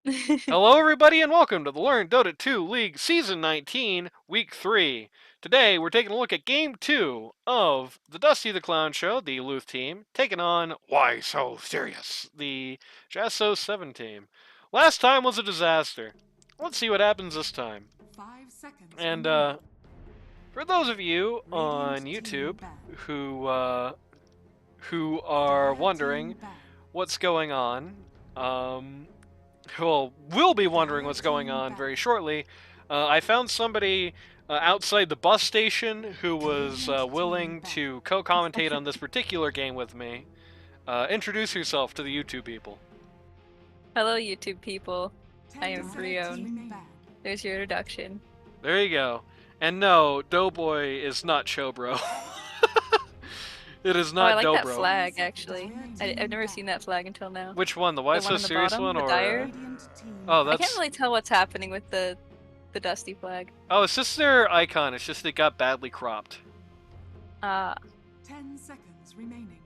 Hello, everybody, and welcome to the Learn Dota 2 League Season 19, Week 3. Today, we're taking a look at Game 2 of the Dusty the Clown Show, the Luth team, taking on Why So Serious, the jaso7 team. Last time was a disaster. Let's see what happens this time. 5 seconds And, remaining. for those of you on Radiant team YouTube ban. who are Dire wondering team ban. what's going on, well, will be wondering Dire what's going team on ban. very shortly. I found somebody outside the bus station who was Radiant team willing ban. to co-commentate on this particular game with me. Introduce yourself to the YouTube people. Hello, YouTube people. I 10 am seconds Brionne. remaining. There's your introduction. There you go. And no, Doughboy is not Chobro. It is Oh, I not like that Dobro. flag, actually. I've never seen that flag until now. Which one? The Why The So one on the Serious bottom, one, the or? dire. Oh, I can't that's. really tell what's happening with the Dusty flag. Oh, it's just their icon. It's just it got badly cropped. 10 seconds remaining.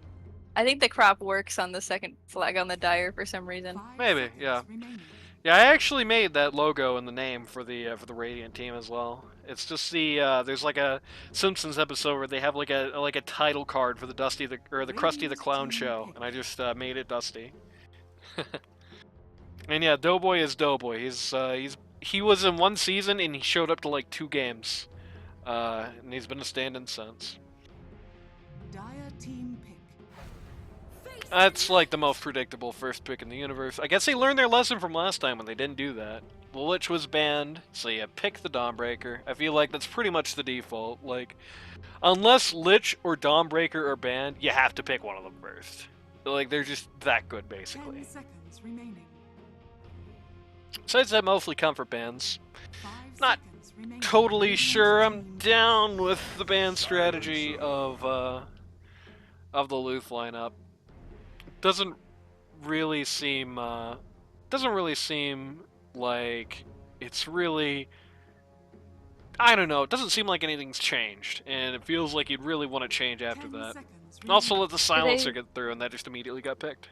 I think the crop works on the second flag on the dire for some reason. 5 Maybe, seconds yeah. remaining. Yeah, I actually made that logo and the name for the Radiant team as well. It's just the there's like a Simpsons episode where they have like a title card for the Dusty the Krusty the Clown show, and I just made it Dusty. And yeah, Doughboy is Doughboy. He was in one season and he showed up to like 2 games, and he's been a stand-in since. Dire team pick. That's like the most predictable first pick in the universe. I guess they learned their lesson from last time when they didn't do that. The Lich was banned, so you pick the Dawnbreaker. I feel like that's pretty much the default. Like, unless Lich or Dawnbreaker are banned, you have to pick one of them first. Like, they're just that good, 10 basically. seconds remaining. Besides that, mostly comfort bans. 5 Not seconds remaining. totally Radiant sure I'm team down with the ban strategy of the Luth lineup. Doesn't really seem like it's really, I don't know, it doesn't seem like anything's changed, and it feels like you'd really want to change after 10 that. seconds Also remaining. let the silencer get through, and that just immediately got picked.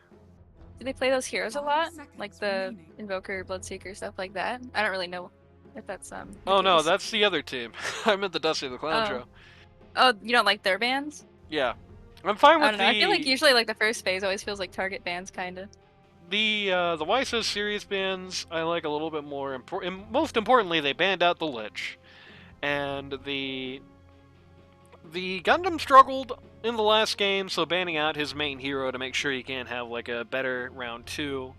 Do they play those heroes a 5 lot? seconds Like the remaining. Invoker, Bloodseeker, stuff like that? I don't really know if that's the Oh no, case. that's the other team. I meant the Dusty the Clown Oh. show. Oh, you don't like their bans? Yeah. I'm fine I with don't know. I feel like usually like the first phase always feels like target bans, kinda. the Why So Serious bans I like a little bit more. Most importantly, they banned out the Lich. And the Gundam struggled in the last game, so banning out his main hero to make sure he can have like a better round 2,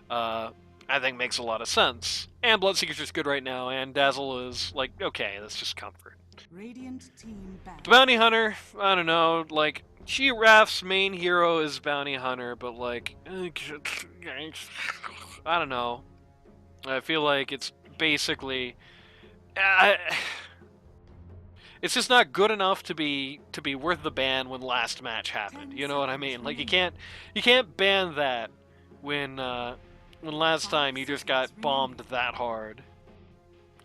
I think makes a lot of sense. And Bloodseeker's just good right now, and Dazzle is like, okay, that's just comfort. Radiant team ban. The Bounty Hunter, I don't know, like, Raph's main hero is Bounty Hunter, but like, I don't know. I feel like it's basically, it's just not good enough to be worth the ban when last match happened. You know what I mean? Like you can't ban that when last time you just got bombed that hard.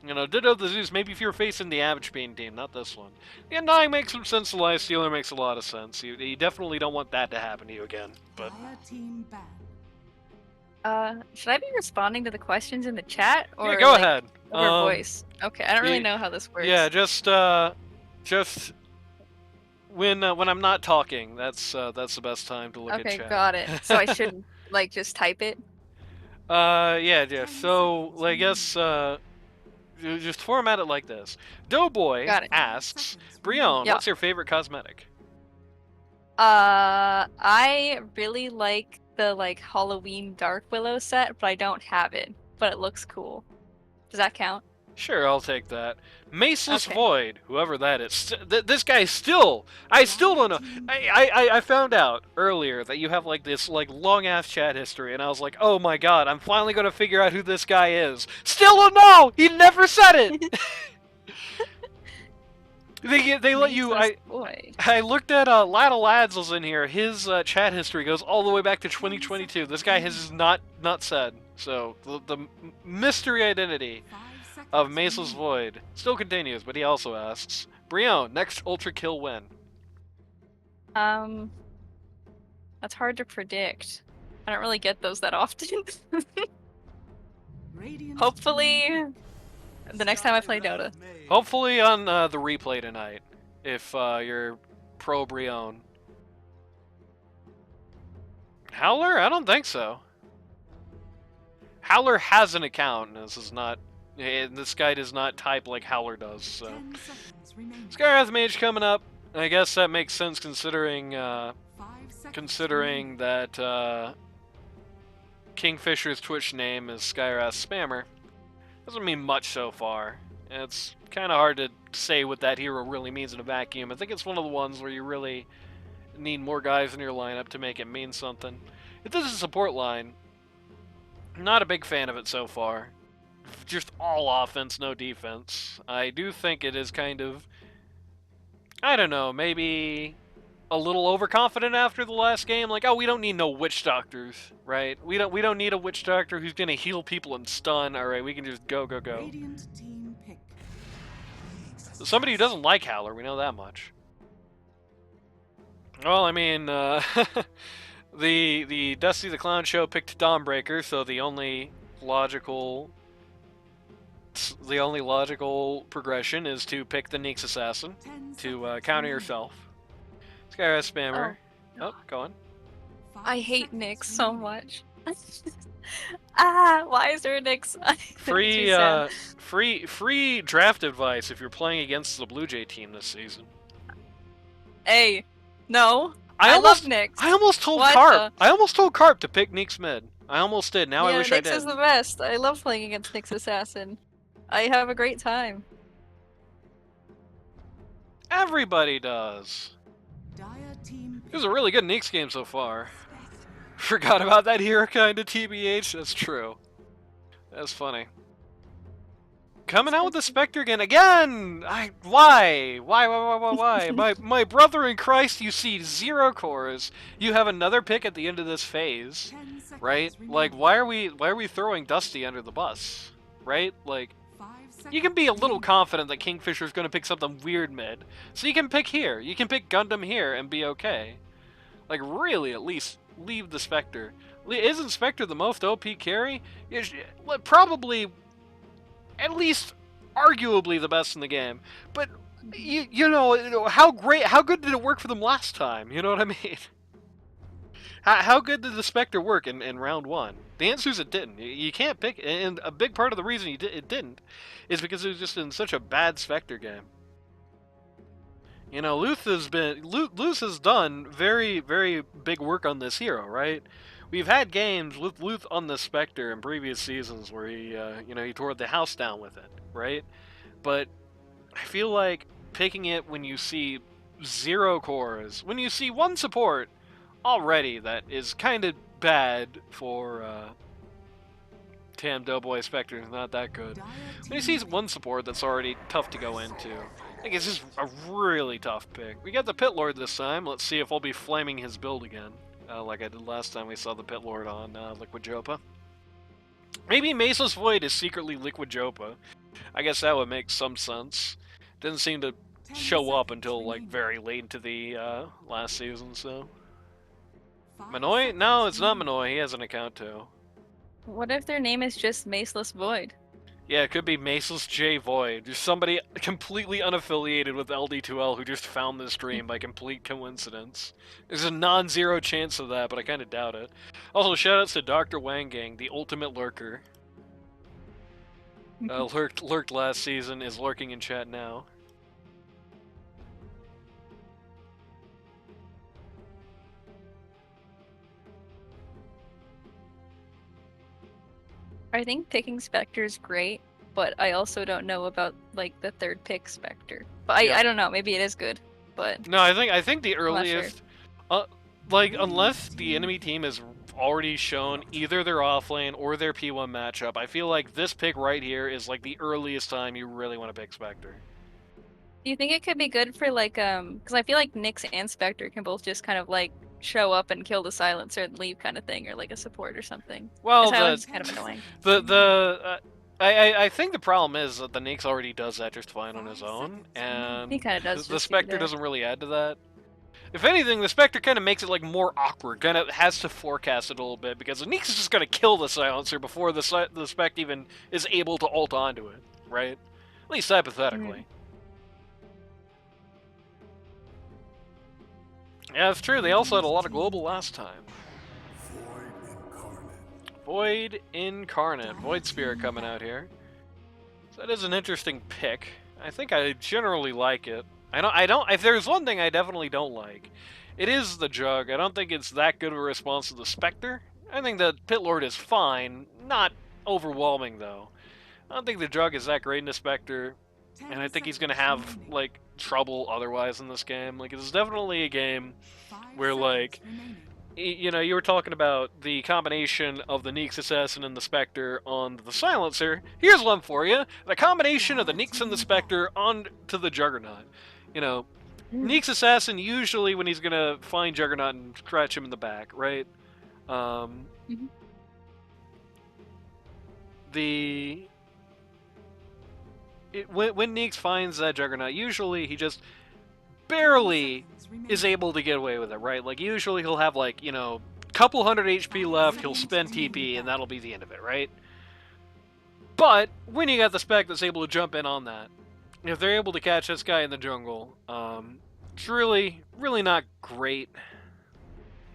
You know, ditto the Zeus, maybe if you're facing the average bean team, not this one. The Undying makes some sense, the Lifestealer makes a lot of sense. You definitely don't want that to happen to you again. But Dire team ban. Should I be responding to the questions in the chat or yeah, go like, ahead. over voice? Okay, I don't really know how this works. Yeah, just when I'm not talking, that's the best time to look at chat. Okay, got it. So I shouldn't like just type it. Yeah. So I guess just format it like this. Doughboy asks, Brionne, Yeah. what's your favorite cosmetic? I really like the like Halloween Dark Willow set, but I don't have it. But it looks cool. Does that count? Sure, I'll take that. Maceless Okay. Void, whoever that is. This guy still, I still don't know. I found out earlier that you have like this like long ass chat history, and I was like, oh my god, I'm finally gonna figure out who this guy is. Still don't know. He never said it. They let you. I looked at Lad of Lads was in here. His chat history goes all the way back to 2022. This guy has not said. So the mystery identity of Maceless Void still continues, but he also asks, Brionne, next Ultra Kill win? That's hard to predict. I don't really get those that often. Radiant Hopefully, team the next time I play Dota. Hopefully on the replay tonight, if you're pro Brionne. Howler? I don't think so. Howler has an account, and this guy does not type like Howler does, so. 10 seconds remaining. Skywrath Mage coming up. I guess that makes sense considering 5 seconds remaining. that Kingfisher's Twitch name is Skywrath Spammer. Doesn't mean much so far. It's kind of hard to say what that hero really means in a vacuum. I think it's one of the ones where you really need more guys in your lineup to make it mean something. If this is a support line, I'm not a big fan of it so far. Just all offense, no defense. I do think it is kind of, I don't know, maybe a little overconfident after the last game. Like, oh, we don't need no witch doctors, right? We don't need a witch doctor who's gonna heal people and stun. All right, we can just go. Radiant team pick. Somebody who doesn't like Howler, we know that much. Well, I mean, the Dusty the Clown show picked Dawnbreaker, so the only logical progression is to pick the Nyx Assassin 10 to seconds counter remaining. yourself. Skywrath Spammer. Oh. Oh, go on. 5 I hate seconds Nyx so remaining. much. Why is there a Nyx? Free, Too sad. free draft advice if you're playing against the Blue Jay team this season. Hey, no. I love Nyx. I almost told What Carp. I almost told Carp to pick Nyx mid. I almost did. Now yeah, I wish Nyx I did. is the best. I love playing against Nyx Assassin. I have a great time. Everybody does. Dire team It was a really good Nyx game so far. Forgot about that hero kinda TBH. That's true. That's funny. Coming out with the Spectre again. Why? Why? My brother in Christ, you see 0 cores. You have another pick at the end of this phase. 10 seconds Right? remaining. Like, why are we throwing Dusty under the bus? Right? Like, 5 you can be a seconds little remaining. confident that Kingfisher's gonna pick something weird mid. So you can pick here. You can pick Gundam here and be okay. Like, really, at least leave the Spectre. Isn't Spectre the most OP carry? Probably, at least, arguably the best in the game. But, you know, how good did it work for them last time? You know what I mean? How good did the Spectre work in round 1? The answer is it didn't. You can't pick, and a big part of the reason it didn't is because it was just in such a bad Spectre game. You know, Luth has done very, very big work on this hero, right? We've had games with Luth on the Spectre in previous seasons where he tore the house down with it, right? But I feel like picking it when you see 0 cores, when you see 1 support already, that is kind of bad for Tam Doughboy Spectre. Not that good. Dire When he team sees 1 support that's already tough to go into, I think it's just a really tough pick. We got the Pit Lord this time. Let's see if I'll be flaming his build again, like I did last time we saw the Pit Lord on Liquid Jopa. Maybe Maceless Void is secretly Liquid Jopa. I guess that would make some sense. Didn't seem to 10 show up seconds until like remaining. very late into the last season, so. 5 Manoy? No, seconds it's not remaining. Manoy. He has an account too. What if their name is just Maceless Void? Yeah, it could be Maceless J Void. Just somebody completely unaffiliated with LD2L who just found this stream by complete coincidence. There's a non-zero chance of that, but I kind of doubt it. Also, shoutouts to Dr. Wangang, the ultimate lurker. Lurked last season, is lurking in chat now. I think picking Spectre is great, but I also don't know about like the 3rd pick Spectre. But Yeah. I don't know. Maybe it is good, but No, I think the I'm not sure. earliest, unless the enemy team has already shown either their offlane or their P1 matchup, I feel like this pick right here is like the earliest time you really want to pick Spectre. do you think it could be good for like because I feel like Nyx and Spectre can both just kind of like show up and kill the silencer and leave kind of thing, or like a support or something. Well, Silencer's kind of annoying. I think the problem is that the Nyx already does that just fine on his own, and He kind of does. the just do Spectre that. doesn't really add to that. If anything, the Spectre kind of makes it like more awkward. Kind of has to forecast it a little bit because the Neeks is just gonna kill the Silencer before the Spectre even is able to ult onto it, right? At least hypothetically. Yeah, that's true. They also had a lot of global last time. Void Incarnate. Void Spirit coming out here. So that is an interesting pick. I think I generally like it. I don't. If there's one thing I definitely don't like, it is the Jug. I don't think it's that good of a response to the Spectre. I think the Pit Lord is fine. Not overwhelming, though. I don't think the Jug is that great in the Spectre. And I think he's going to have, like, trouble otherwise in this game. Like, it's definitely a game where, like, you know, you were talking about the combination of the Neeks Assassin and the Spectre on the Silencer. Here's one for you. The combination of the Neeks and the Spectre onto the Juggernaut. You know, Neeks Assassin usually when he's going to find Juggernaut and scratch him in the back, right? When Neeks finds that Juggernaut, usually he just barely is able to get away with it, right? Like, usually he'll have, like, you know, couple hundred HP left, he'll spend TP, and that'll be the end of it, right? But when you got the Spec that's able to jump in on that, if they're able to catch this guy in the jungle, it's really, really not great.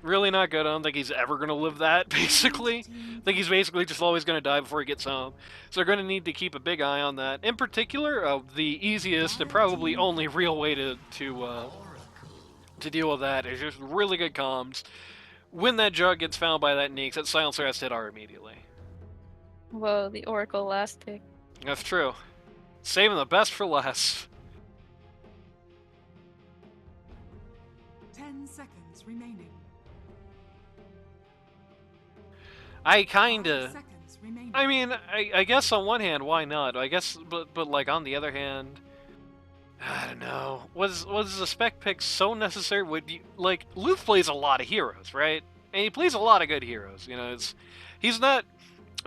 Really not good. I don't think he's ever going to live that, basically. I think he's basically just always going to die before he gets home. So they're going to need to keep a big eye on that. In particular, the easiest and probably only real way to deal with that is just really good comms. When that Jug gets found by that Neeks, that Silencer has to hit R immediately. Whoa, the Oracle last pick. That's true. Saving the best for last. 10 seconds remaining. I kinda... 5 seconds remaining. I mean, I guess on one hand, why not? I guess, but like on the other hand, I don't know. Was the spec pick so necessary? Would you, like, Luth plays a lot of heroes, right? And he plays a lot of good heroes. You know, he's not.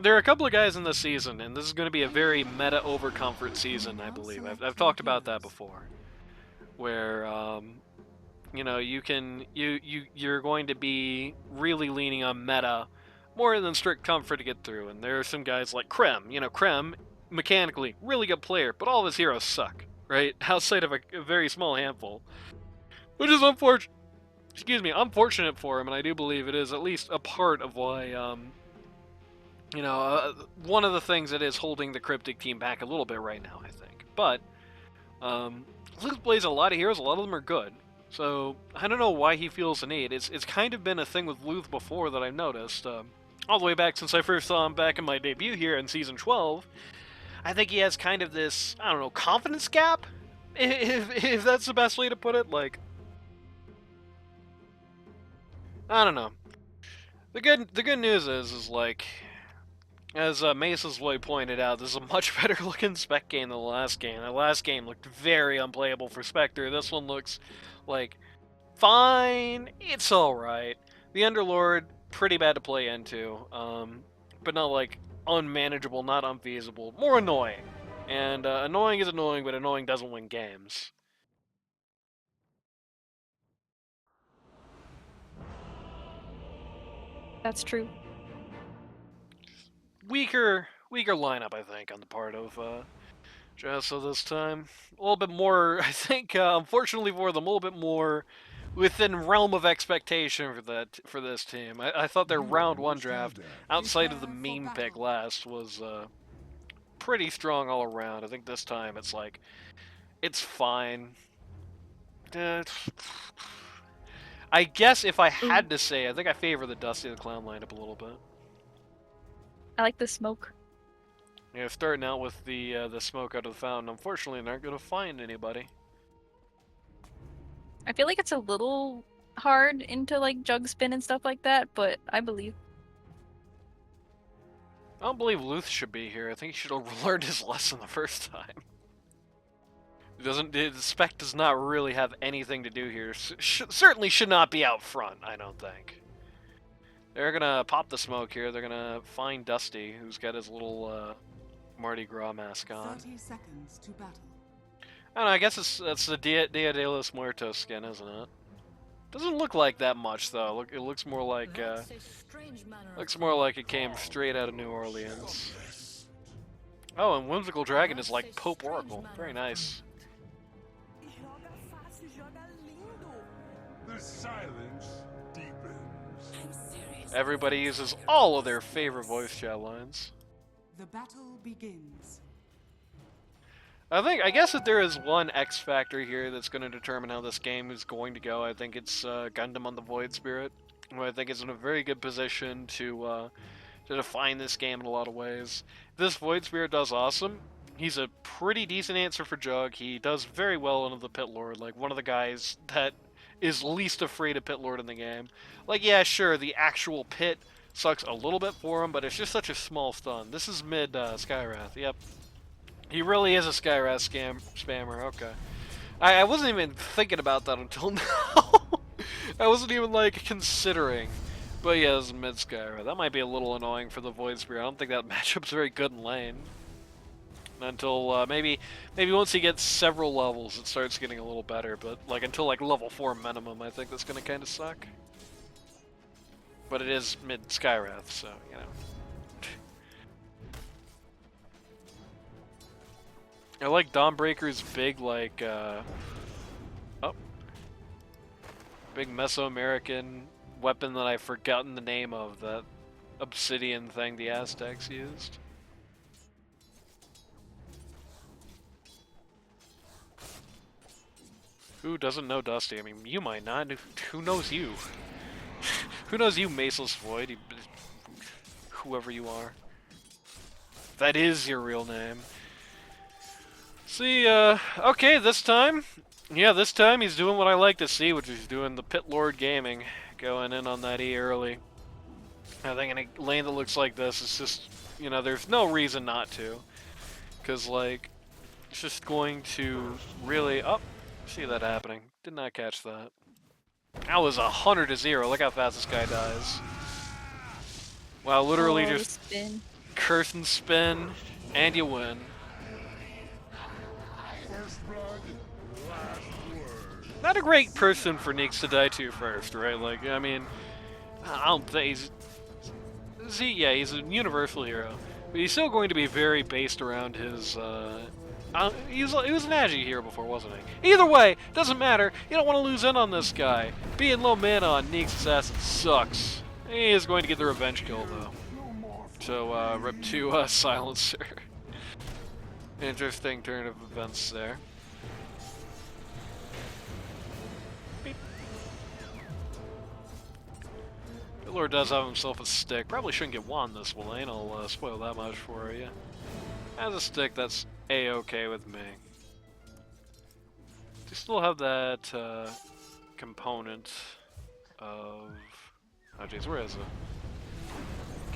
There are a couple of guys in this season, and this is going to be a very meta over comfort season, I believe. I've talked about that before, where you know, you're going to be really leaning on meta more than strict comfort to get through. And there are some guys like Krem. You know, Krem, mechanically, really good player, but all of his heroes suck, right? Outside of a very small handful. Which is unfortunate. Excuse me, unfortunate for him, and I do believe it is at least a part of why, you know, one of the things that is holding the Cryptic team back a little bit right now, I think. But, Luth plays a lot of heroes, a lot of them are good. So, I don't know why he feels the need. It's kind of been a thing with Luth before that I've noticed. All the way back since I first saw him back in my debut here in Season 12. I think he has kind of this, I don't know, confidence gap? If that's the best way to put it. Like, I don't know. The good news is like, as Mesa's Boy pointed out, this is a much better looking Spec game than the last game. The last game looked very unplayable for Spectre. This one looks like fine. It's alright. The Underlord, pretty bad to play into, but not like unmanageable, not unfeasible. More annoying. And annoying is annoying, but annoying doesn't win games. That's true. Weaker lineup, I think, on the part of Jaso this time. A little bit more, I think, unfortunately for them, a little bit more within realm of expectation for this team. I thought their round one draft, outside of the meme pick last, was pretty strong all around. I think this time it's like, it's fine. I guess if I had to say, I think I favor the Dusty the Clown lineup a little bit. I like the smoke. Yeah, starting out with the smoke out of the fountain, unfortunately, they're not going to find anybody. I feel like it's a little hard into like jug spin and stuff like that, but I believe. I don't believe Luth should be here. I think he should have learned his lesson the first time. The spec does not really have anything to do here. Certainly should not be out front, I don't think. They're gonna pop the smoke here. They're gonna find Dusty, who's got his little Mardi Gras mask on. 30 seconds to battle. I don't know, I guess that's the Dia de los Muertos skin, isn't it? Doesn't look like that much though. Look, it looks more like it came straight out of New Orleans. Oh, and Whimsical Dragon is like Pope Oracle. Very nice. The silence deepens. Everybody uses all of their favorite voice chat lines. The battle begins. I guess that there is one X factor here that's going to determine how this game is going to go. I think it's Gundam on the Void Spirit, who I think is in a very good position to define this game in a lot of ways. This Void Spirit does awesome. He's a pretty decent answer for Jug. He does very well under the Pit Lord, like one of the guys that is least afraid of Pit Lord in the game. Like, yeah, sure, the actual Pit sucks a little bit for him, but it's just such a small stun. This is mid Skywrath, yep. He really is a Skywrath spammer, okay. I wasn't even thinking about that until now. I wasn't even, like, considering. But yeah, this is mid Skywrath. That might be a little annoying for the Void Spirit. I don't think that matchup's very good in lane. Until, maybe once he gets several levels, it starts getting a little better. But, like, until, like, level 4 minimum, I think that's gonna kinda suck. But it is mid Skywrath, so, you know. I like Dawnbreaker's big, like, big Mesoamerican weapon that I've forgotten the name of, that obsidian thing the Aztecs used. Who doesn't know Dusty? I mean, you might not. Who knows you? Who knows you, Maceless Void? Whoever you are. That is your real name. See, okay, this time he's doing what I like to see, which is doing the Pit Lord gaming, going in on that E early. I think in a lane that looks like this, it's just, you know, there's no reason not to. Because, like, it's just going to really, see that happening. Did not catch that. That was 100-0, look how fast this guy dies. Wow, literally just spin. curse and spin, and you win. Not a great person for Neeks to die to first, right? Like, I mean, I don't think he's a universal hero, but he's still going to be very based around his, he was an Agi hero before, wasn't he? Either way, doesn't matter, you don't want to lose in on this guy. Being low mana on Neeks Assassin sucks. He is going to get the revenge kill, though. So, rip to, Silencer. Interesting turn of events there. Lord does have himself a stick. Probably shouldn't get one this lane, I'll spoil that much for you. Has a stick, that's A-okay with me. Do still have that component of... Oh jeez, where is it?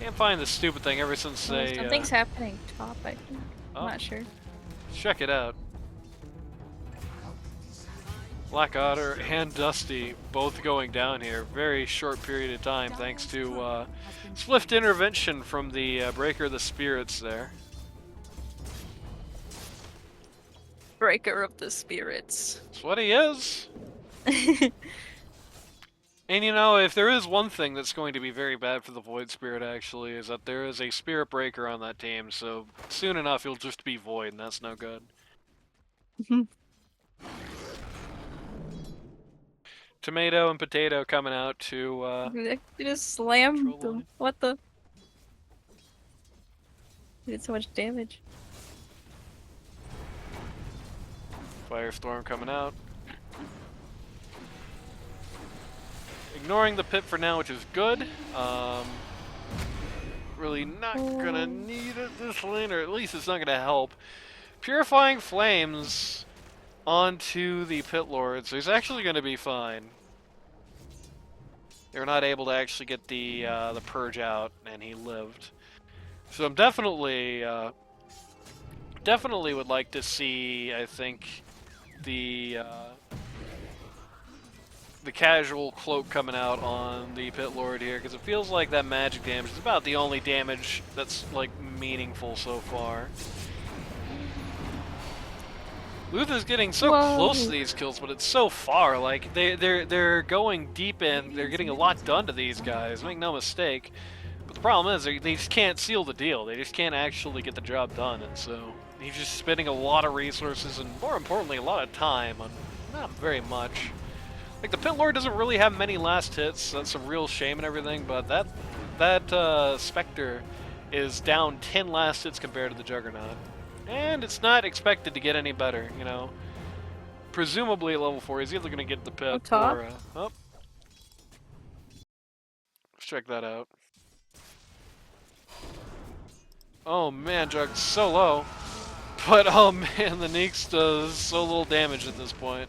Can't find this stupid thing ever since they... Something's happening top, I think. I'm Oh. not sure. Check it out. Black Otter and Dusty both going down here. Very short period of time thanks to swift intervention from the Breaker of the Spirits there. Breaker of the Spirits. That's what he is. And you know, if there is one thing that's going to be very bad for the Void Spirit actually, is that there is a Spirit Breaker on that team, so soon enough he'll just be Void, and that's no good. Tomato and Potato coming out to, They just slammed control them. line. What the? They did so much damage. Firestorm coming out. Ignoring the pit for now, which is good. Really not gonna need it this lane, or at least it's not gonna help. Purifying Flames onto the Pit Lord, so he's actually gonna be fine. They were not able to actually get the purge out, and he lived. So I'm definitely would like to see, I think, the casual cloak coming out on the Pit Lord here, because it feels like that magic damage is about the only damage that's like meaningful so far. Luth is getting so Whoa. close to these kills, but it's so far. Like they're going deep in. They're getting a lot done to these guys. Make no mistake. But the problem is they just can't seal the deal. They just can't actually get the job done, and so he's just spending a lot of resources and, more importantly, a lot of time on not very much. Like, the Pit Lord doesn't really have many last hits. That's a real shame and everything, but that Spectre is down 10 last hits compared to the Juggernaut. And it's not expected to get any better, you know. Presumably at level 4, he's either going to get the Pit top? or... oh. Let's check that out. Oh man, Jug's so low. But oh man, the Neeks does so little damage at this point.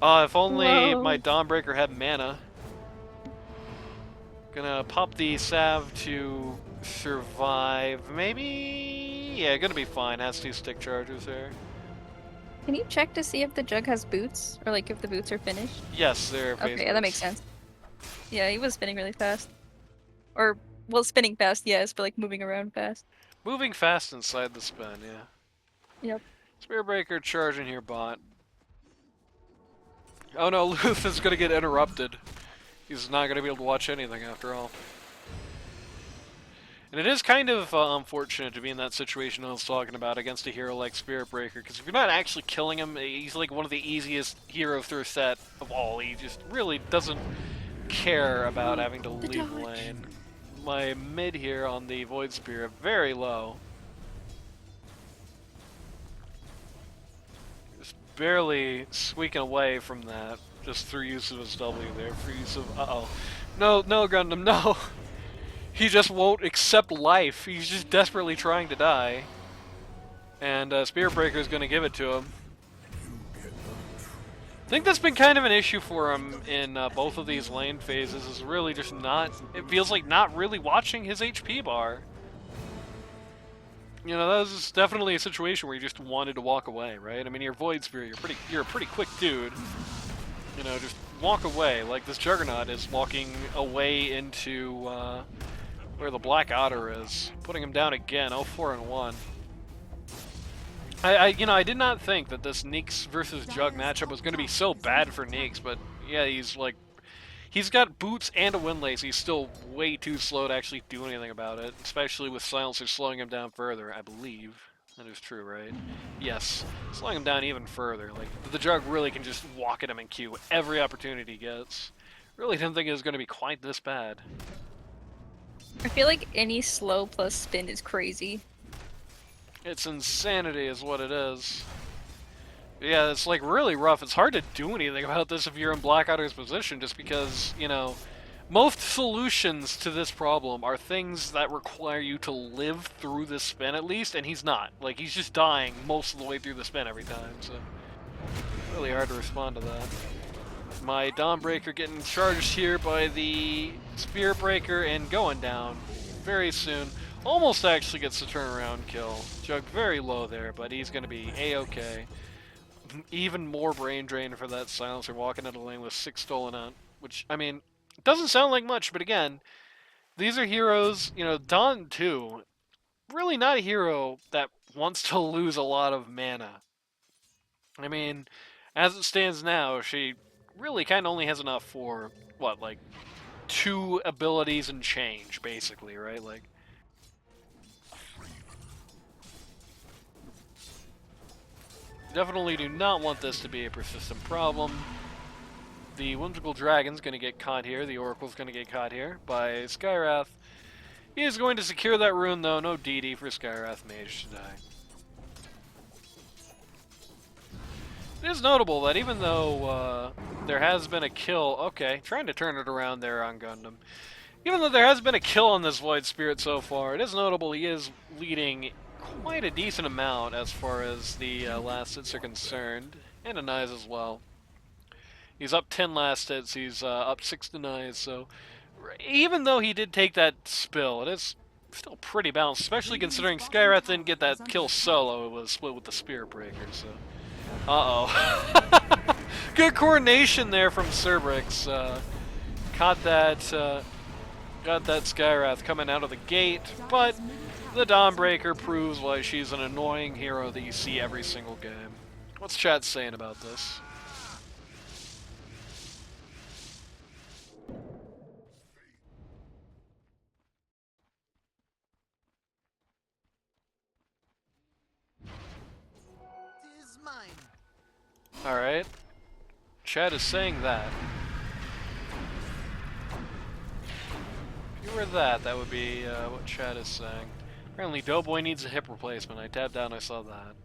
If only Whoa. my Dawnbreaker had mana. Gonna pop the salve to survive. Maybe? Yeah, gonna be fine. Has 2 stick charges there. Can you check to see if the Jug has boots? Or like if the boots are finished? Yes, they're Okay, yeah, that makes sense. Yeah, he was spinning really fast. Or, well, spinning fast, yes, but like moving around fast. Moving fast inside the spin, yeah. Yep. Spearbreaker charging here, bot. Oh no, Luth is gonna get interrupted. He's not gonna be able to watch anything after all. And it is kind of unfortunate to be in that situation I was talking about against a hero like Spiritbreaker, because if you're not actually killing him, he's like one of the easiest heroes through set of all. He just really doesn't care about having to leave lane. My mid here on the Void Spear, very low. Just barely squeaking away from that, just through use of his W there, for use of, uh-oh. No, no, Gundam, no! He just won't accept life. He's just desperately trying to die. And Spearbreaker is going to give it to him. I think that's been kind of an issue for him in both of these lane phases, is really just not, it feels like not really watching his HP bar. You know, that was definitely a situation where you just wanted to walk away, right? I mean, you're Void Spear, you're a pretty quick dude. You know, just walk away, like this Juggernaut is walking away into where the Black Otter is, putting him down again. 0-4-1. I did not think that this Neeks versus Jug matchup was going to be so bad for Neeks, but yeah, he's got boots and a windlace. He's still way too slow to actually do anything about it, especially with Silencer slowing him down further, I believe. That is true, right? Yes, slowing him down even further. Like, the Jug really can just walk at him and Q every opportunity he gets. Really didn't think it was going to be quite this bad. I feel like any slow plus spin is crazy. It's insanity is what it is. Yeah, it's like really rough. It's hard to do anything about this if you're in Blackadder's position, just because, you know, most solutions to this problem are things that require you to live through the spin at least, and he's not. Like, he's just dying most of the way through the spin every time, so really hard to respond to that. My Dawnbreaker getting charged here by the Spearbreaker and going down very soon. Almost actually gets the turnaround kill. Jug very low there, but he's going to be A-okay. Even more brain drain for that Silencer walking into lane with 6 stolen out, which, I mean, doesn't sound like much, but again, these are heroes, you know, Dawn too, really not a hero that wants to lose a lot of mana. I mean, as it stands now, she really kind of only has enough for, what, like, 2 abilities and change, basically, right? Like, definitely do not want this to be a persistent problem. The Whimsical Dragon's going to get caught here. The Oracle's going to get caught here by Skywrath. He is going to secure that rune, though. No DD for Skywrath Mage to die. It is notable that even though there has been a kill... Okay, trying to turn it around there on Gundam. Even though there has been a kill on this Void Spirit so far, it is notable he is leading quite a decent amount as far as the last hits are concerned, and denies as well. He's up 10 last hits, he's up 6 denies, so even though he did take that spill, it is still pretty balanced, especially considering Skywrath didn't get that kill solo, it was split with the Spearbreaker, so... Uh-oh. Good coordination there from Cerberix. Caught that, got that Skywrath coming out of the gate, but the Dawnbreaker proves why she's an annoying hero that you see every single game. What's chat saying about this? Alright. Chat is saying that. If you were that would be what chat is saying. Apparently Doughboy needs a hip replacement. I tapped down, I saw that.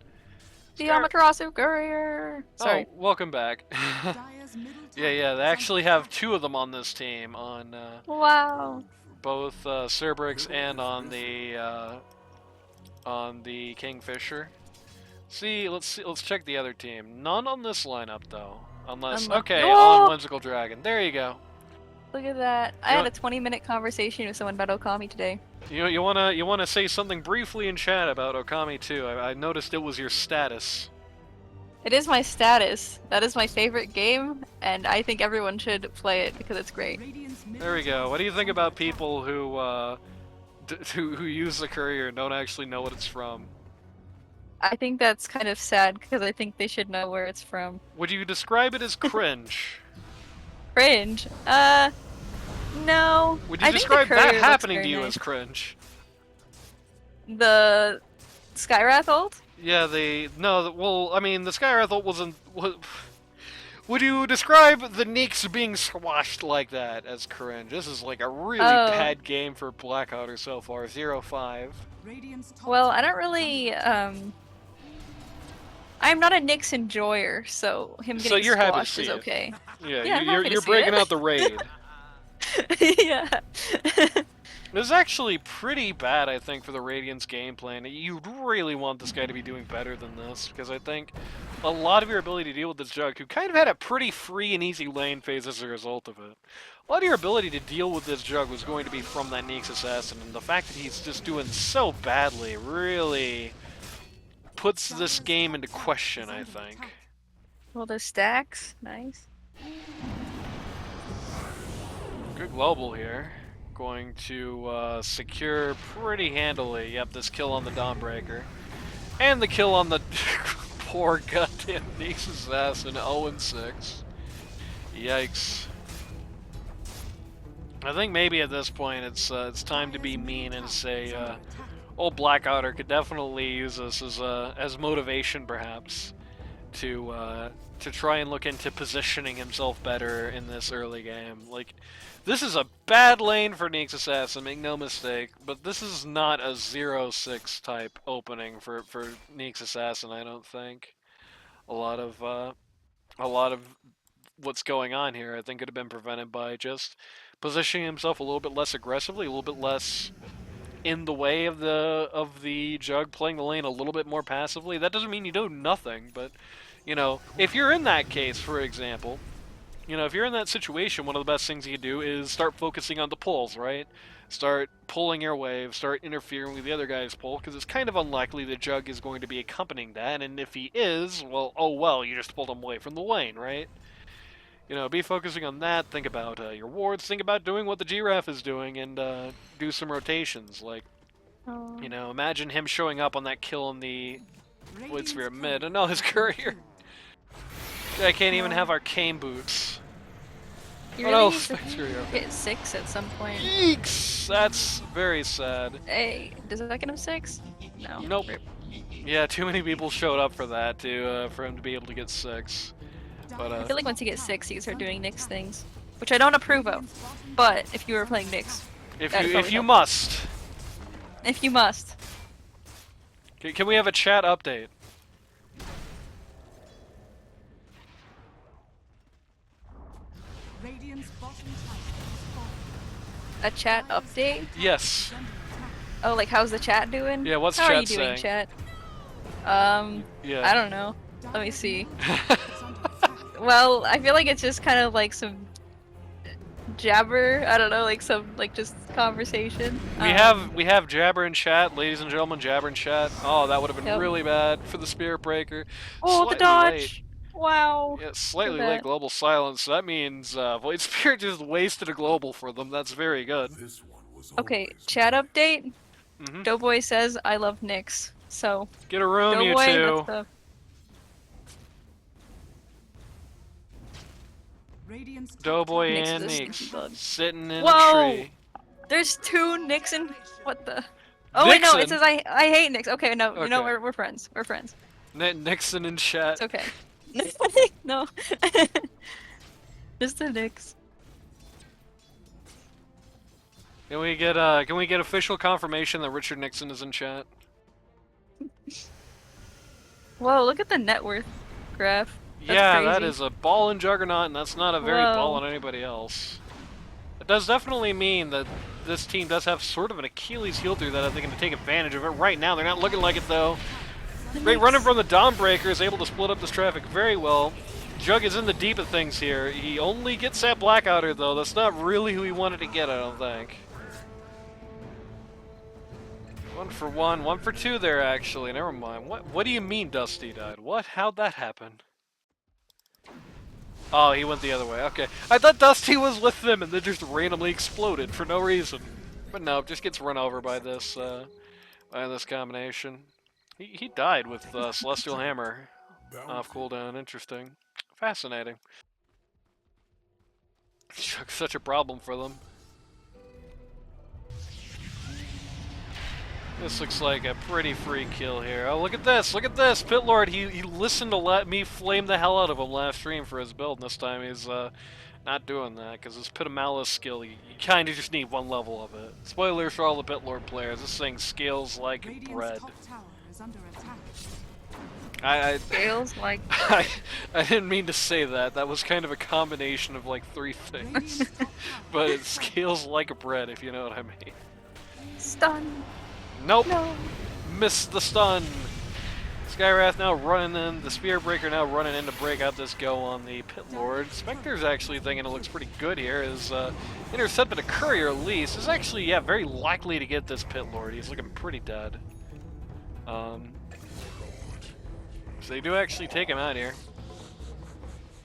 The Amaterasu Courier! Sorry. Oh, welcome back. Dire's middle yeah, tower they is actually under have attack. 2 of them on this team, on Wow. both Cerberix and on the Kingfisher. Let's check the other team. None on this lineup though. Unless Unlucky. okay, Oh! on Whimsical Dragon. There you go. Look at that. I You had know- a 20-minute conversation with someone about Okami today. You wanna say something briefly in chat about Okami too. I noticed it was your status. It is my status. That is my favorite game, and I think everyone should play it because it's great. Radiant's middle There we go. tower What do you is think under about attack. people who use the courier and don't actually know what it's from? I think that's kind of sad because I think they should know where it's from. Would you describe it as cringe? Cringe? No. Would you I think the describe that courier looks happening to very you nice. as cringe? The Skywrath ult? Yeah, well, I mean, the Skywrath ult wasn't. Would you describe the Neeks being squashed like that as cringe? This is like a really Oh. bad game for Blackouter so far, 0-5. Radiant's top Well, I tower don't is really, under attack. I'm not a Nyx enjoyer, so him So getting you're happy to squashed see is it. okay. Yeah, Yeah, I'm you're happy to you're see breaking it. out the raid. Yeah. This is actually pretty bad, I think, for the Radiant's game plan. You really want this guy to be doing better than this, because I think a lot of your ability to deal with this Jug, who kind of had a pretty free and easy lane phase as a result of it, a lot of your ability to deal with this Jug was going to be from that Neeks Assassin, and the fact that he's just doing so badly really puts this game into question, I think. Well, the stacks, nice. Good global here. Going to secure pretty handily. Yep, this kill on the Dawnbreaker. And the kill on the poor goddamn Neeks Assassin, 0-6. Yikes. I think maybe at this point it's time to be mean and say old Blackouter could definitely use this as motivation perhaps to try and look into positioning himself better in this early game. Like, this is a bad lane for Neeks Assassin, make no mistake, but this is not a 0-6 type opening for Neeks Assassin, I don't think. A lot of what's going on here, I think, could have been prevented by just positioning himself a little bit less aggressively, a little bit less in the way of the Jug, playing the lane a little bit more passively. That doesn't mean you do nothing, but you know, if you're in that case, for example, you know, if you're in that situation, one of the best things you can do is start focusing on the pulls, right? Start pulling your wave, start interfering with the other guy's pull, because it's kind of unlikely the Jug is going to be accompanying that, and if he is, well, oh well, you just pulled him away from the lane, right? You know, be focusing on that, think about your wards, think about doing what the Giraffe is doing, and do some rotations, like, Oh. you know, imagine him showing up on that kill in the Void Sphere Radiant's mid. turret Oh no, his has been courier. killed. I can't even have arcane boots. You Oh really no, need to thanks for your hit 6 at some point. Yeeks! That's very sad. Hey, does that get him 6? No. Nope. Rip. Yeah, too many people showed up for that for him to be able to get 6. But I feel like once you get 6, you start doing Nyx things, which I don't approve of. But if you were playing Nyx, if that'd you probably help. must, If you must. can we have a chat update? Radiant's bottom tower has fallen. A chat update? Yes. Under attack. Oh, like how's the chat doing? Yeah, what's How are chat you doing, saying? chat? Yeah. I don't know. Let me see. Is under attack. Well, I feel like it's just kind of like some jabber. I don't know, like some like just conversation. We have Jabber in chat, ladies and gentlemen. Jabber in chat. Oh, that would have been Yep. really bad for the Spirit Breaker. Oh, the Slightly dodge! late. Wow. Yeah, slightly Look at late that. global silence. So that means Void Spirit just wasted a global for them. That's very good. This one was Okay, always chat update. Hmm. Doughboy says I love Nyx. So Get a room, you Doughboy, two. that's the Radiant's top Doughboy Nyx and is a sneaky Nyx bug. sitting in Whoa! a tree. There's two Nyx and what the? Oh wait, no, it Nixon? says I hate Nyx. Okay, no, you know Okay. we're friends. We're friends. Nixon in chat. It's okay. No. Just the Nyx. Can we get official confirmation that Richard Nixon is in chat? Whoa, look at the net worth graph. That's Yeah, crazy. that is a ball in Juggernaut, and that's not a very ball Whoa. on anybody else. It does definitely mean that this team does have sort of an Achilles heel through that. I think, to take advantage of it. Right now, they're not looking like it though. Great running from the Dawnbreaker is able to split up this traffic very well. Jug is in the deep of things here. He only gets that Blackouter though. That's not really who he wanted to get, I don't think. 1 for 1, 1 for 2 there actually. Never mind. What do you mean Dusty died? What? How'd that happen? Oh, he went the other way. Okay. I thought Dusty was with them and then just randomly exploded for no reason. But no, just gets run over by this combination. He died with Celestial Hammer off cooldown. Interesting. Fascinating. Such a problem for them. This looks like a pretty free kill here. Oh, look at this! Look at this! Pit Lord, he listened to let me flame the hell out of him last stream for his build, and this time he's not doing that, because his Pit of Malice skill, you kind of just need one level of it. Spoilers for all the Pit Lord players, this thing scales like Radiant's bread. top tower is under attack. Scales like I didn't mean to say that. That was kind of a combination of like 3 things. Radiant's top tower But it scales like bread, if you know what I mean. stun. Nope! No. Missed the stun! Skywrath now running in, the Spear Breaker now running in to break out this go on the Pit Lord. Spectre's actually thinking it looks pretty good here. His intercept at a courier at least is actually, yeah, very likely to get this Pit Lord. He's looking pretty dead. So they do actually take him out here.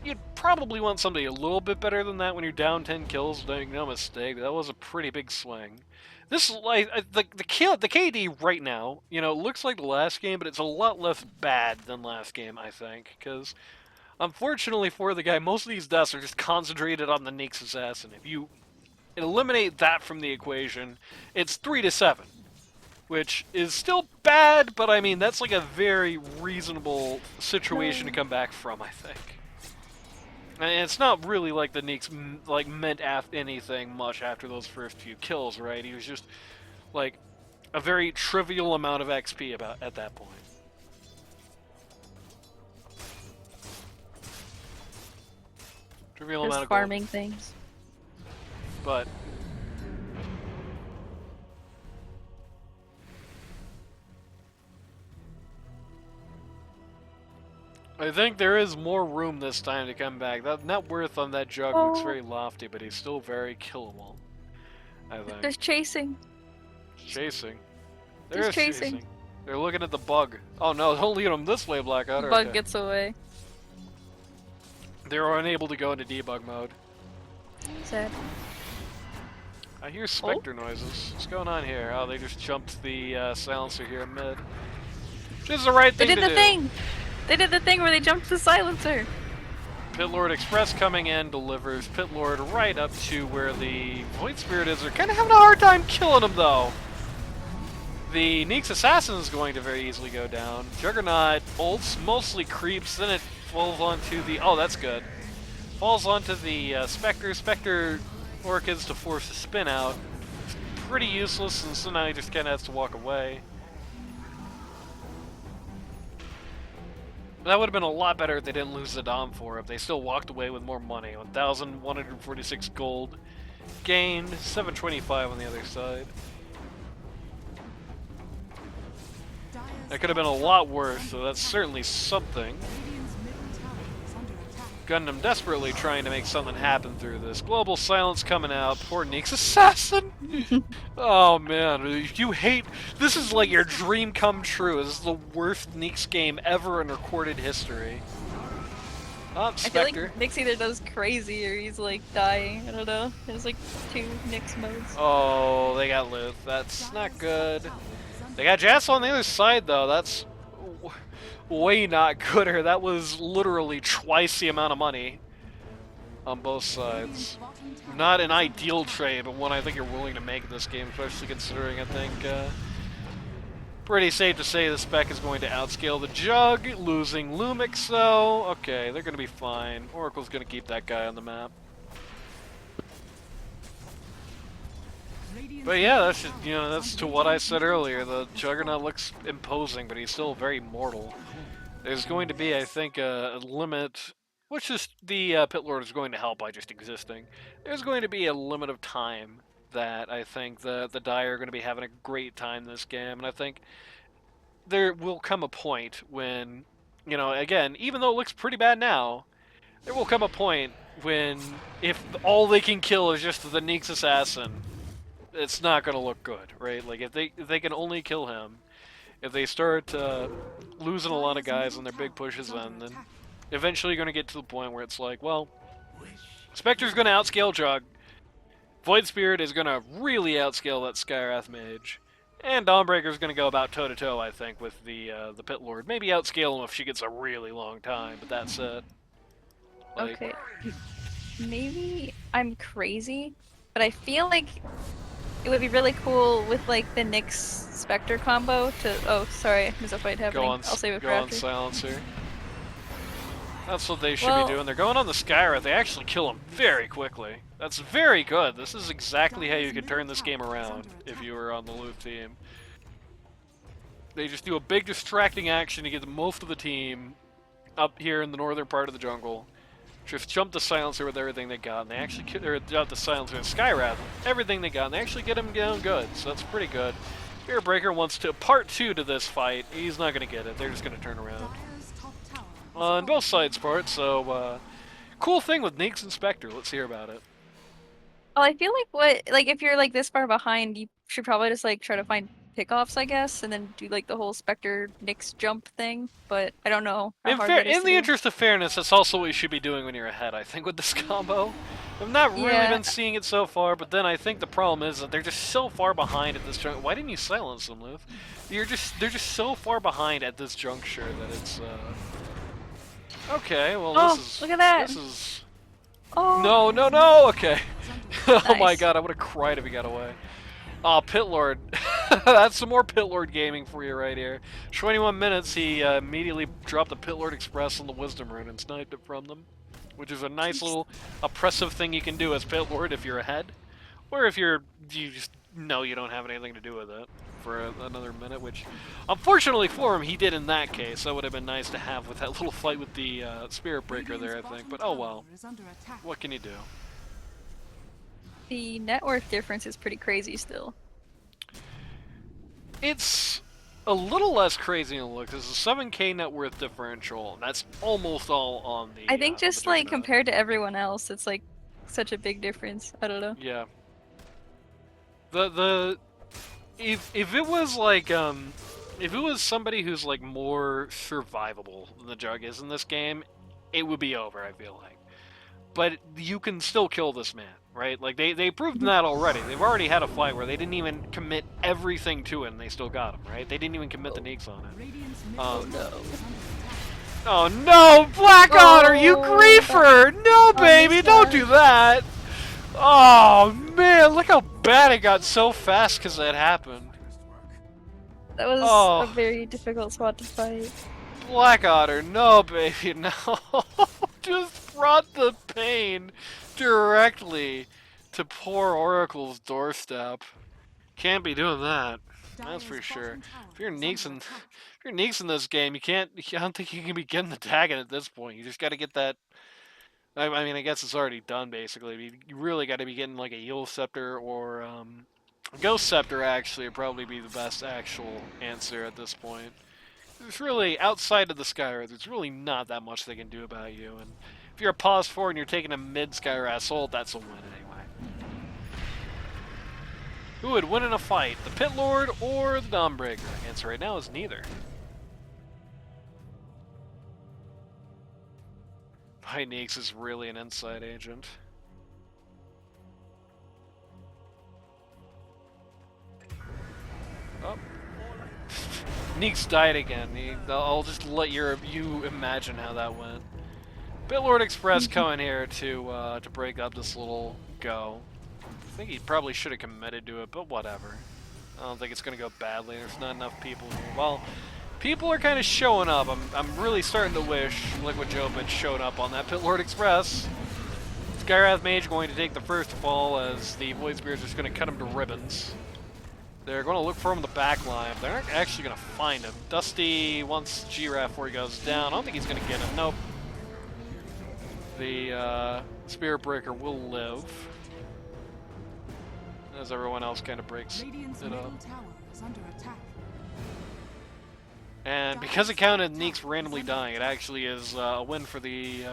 You'd probably want somebody a little bit better than that when you're down 10 kills, make no mistake. That was a pretty big swing. This, like, the KD right now, you know, looks like the last game, but it's a lot less bad than last game, I think, because unfortunately for the guy, most of these deaths are just concentrated on the Nyx Assassin. If you eliminate that from the equation, it's 3-7, which is still bad, but I mean, that's like a very reasonable situation to come back from, I think. And it's not really like the Nyx like meant anything much after those first few kills, right? He was just like a very trivial amount of XP at that point. Trivial amount Just of gold. farming things. But I think there is more room this time to come back. That net worth on that Jug looks very lofty, but he's still very killable, I think. Just chasing. Chasing. Just There is chasing. They're looking at the bug. Oh no, don't lead them this way, Blackout. Bug gets away. They're unable to go into debug mode. Sad. I hear Spectre noises. What's going on here? Oh, they just jumped the silencer here in mid. Which is the right They thing did to the do. thing! They did the thing where they jumped the silencer! Pit Lord Express coming in, delivers Pit Lord right up to where the Void Spirit is. They're kind of having a hard time killing him, though. The Nyx Assassin is going to very easily go down. Juggernaut ults, mostly creeps, then it falls onto the... Oh, that's good. Falls onto the Spectre. Spectre Orchids to force a spin out. Pretty useless, and so now he just kind of has to walk away. That would have been a lot better if they didn't lose the Dom for it. They still walked away with more money. 1,146 gold gained, 725 on the other side. That could have been a lot worse, so that's certainly something. Radiant's middle tower is under attack. Gundam desperately trying to make something happen through this. Global silence coming out. Poor Nyx Assassin! Oh man, you hate... This is like your dream come true. This is the worst Nyx game ever in recorded history. Oh, I feel like Spectre. Nyx either does crazy or he's like dying. I don't know. There's like 2 Nyx modes. Oh, they got Luth. That's not good. They got jaso on the other side though. That's way not gooder. That was literally twice the amount of money. on both Radiant's sides. bottom tower Not an is under ideal attack. trade, but one I think you're willing to make in this game, especially considering I think pretty safe to say the spec is going to outscale the Jug, losing Lumix though. Okay, they're going to be fine. Oracle's going to keep that guy on the map. Radiant's But yeah, middle that's just, tower you know, is that's under to what I attack. said earlier. The Juggernaut looks imposing, but he's still very mortal. There's going to be, I think, a limit, which is the Pit Lord is going to help by just existing. There's going to be a limit of time that I think the Dire are going to be having a great time this game, and I think there will come a point when, you know, again, even though it looks pretty bad now, there will come a point when if all they can kill is just the Neeks assassin, it's not going to look good, right? Like if they can only kill him, if they start losing a lot of guys on their big pushes, then eventually you're going to get to the point where it's like, well, Spectre's going to outscale Jug, Void Spirit is going to really outscale that Skywrath Mage, and Dawnbreaker's going to go about toe-to-toe, I think, with the Pit Lord. Maybe outscale him if she gets a really long time, but that's it. Like, Okay. Maybe I'm crazy, but I feel like it would be really cool with like the Nyx Spectre combo to. Oh, sorry, there's a fight happening. I'll save it for go on after. Silencer. That's what they should Well- be doing. They're going on the Skywrath. They actually kill him very quickly. That's very good. This is exactly how you could turn this game around if you were on the Luth team. They just do a big distracting action to get most of the team up here in the northern part of the jungle. Just jump the Silencer with everything they got, and they actually jump the Silencer and Skywrath with everything they got, and they actually get him down good. So that's pretty good. Spirit Breaker wants to part 2 to this fight. He's not going to get it. They're just going to turn around. Dire's top tower is On under both sides attack. part, so cool thing with Nyx and Spectre. Let's hear about it. Well, I feel like if you're like this far behind, you should probably just like try to find pickoffs, I guess, and then do like the whole Spectre Nyx jump thing. But I don't know how hard that is In to the do. interest of fairness, that's also what you should be doing when you're ahead, I think, with this combo. I've not really Yeah. been seeing it so far, but then I think the problem is that they're just so far behind at this juncture. Why didn't you silence them, Luth? They're just so far behind at this juncture that it's okay, well Oh, this is look at that. This is Oh. no, okay. Oh my Nice. god, I would have cried if he got away. Oh, Pit Lord. That's some more Pit Lord gaming for you right here. 21 minutes, he immediately dropped the Pit Lord Express on the Wisdom Rune and sniped it from them. Which is a nice little oppressive thing you can do as Pit Lord if you're ahead. Or if you just know you don't have anything to do with it for another minute, which unfortunately for him, he did in that case. That would have been nice to have with that little fight with the Spirit Breaker there, I think. But oh well, Is under attack. what can you do? The net worth difference is pretty crazy still. It's a little less crazy than it looks. It's a 7K net worth differential, and that's almost all on the. I think on just the like Juggernaut. compared to everyone else, it's like such a big difference. I don't know. Yeah. If it was like if it was somebody who's like more survivable than the Jug is in this game, it would be over, I feel like. But you can still kill this man, right? Like they proved that already. They've already had a fight where they didn't even commit everything to it and they still got him, right? They didn't even commit the Neeks on it. Radiant's middle Um, tower is under attack. Oh no, Black Otter, you Oh, griefer! No, baby, missed don't that. do that! Oh man, look how bad it got so fast because that happened. That was Oh. a very difficult spot to fight. Black Otter, no, baby, no. Just brought the pain directly to poor Oracle's doorstep. Can't be doing that. That's for Dire's sure. bottom tower If you're is Neeks under in, attack. if you're Neeks in this game, you can't. I don't think you can be getting the tagging at this point. You just got to get that. I mean, I guess it's already done basically. You really got to be getting like a Yule Scepter or Ghost Scepter. Actually, would probably be the best actual answer at this point. There's really outside of the Skywrath, there's really not that much they can do about you. And if you're a pause 4 and you're taking a mid Skywrath Assault, that's a win anyway. Who would win in a fight, the Pit Lord or the Dawnbreaker? Answer right now is neither. Neeks is really an inside agent. Oh. Neeks died again. I'll just let you imagine how that went. Bitlord Express coming here to break up this little go. I think he probably should have committed to it, but whatever. I don't think it's going to go badly. There's not enough people here. Well, people are kind of showing up. I'm really starting to wish Liquid Jopin showed up on that Bitlord Express. Skywrath Mage going to take the first fall as the Void Spears are just going to cut him to ribbons. They're going to look for him in the back line. They're not actually going to find him. Dusty wants Giraffe before he goes down. I don't think he's going to get him. Nope. The Spirit Breaker will live. As everyone else kind of breaks Radiant's it up. middle tower is under attack. And because it counted Neeks randomly dying, it actually is a win for the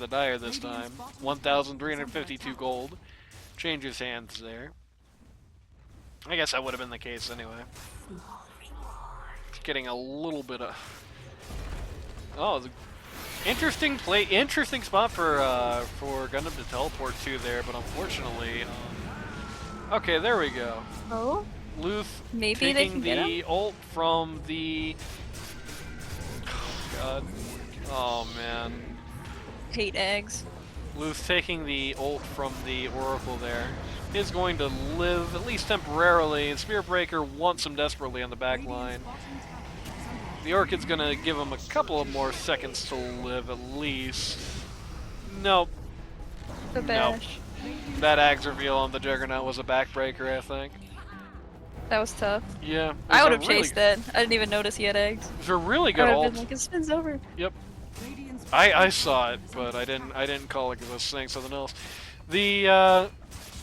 Dire this time. 1,352 gold. Changes hands there. I guess that would have been the case anyway. Getting a little bit of... Oh, interesting play, interesting spot for Gundam to teleport to there, but unfortunately, okay, there we go. Oh? Luth Maybe they taking can get the ult from the. Oh god. Oh man. Hate eggs. Luth taking the ult from the Oracle there. Is going to live, at least temporarily. Spirit Breaker wants him desperately on the back line. The Orchid's gonna give him a couple of more seconds to live at least. Nope. The bash. That Ags reveal on the Juggernaut was a backbreaker, I think. That was tough. Yeah. I would have chased that. I didn't even notice he had eggs. It was a really I good would have ult. been like, it spins over. Yep. I saw it, but I didn't call it because I was saying something else. The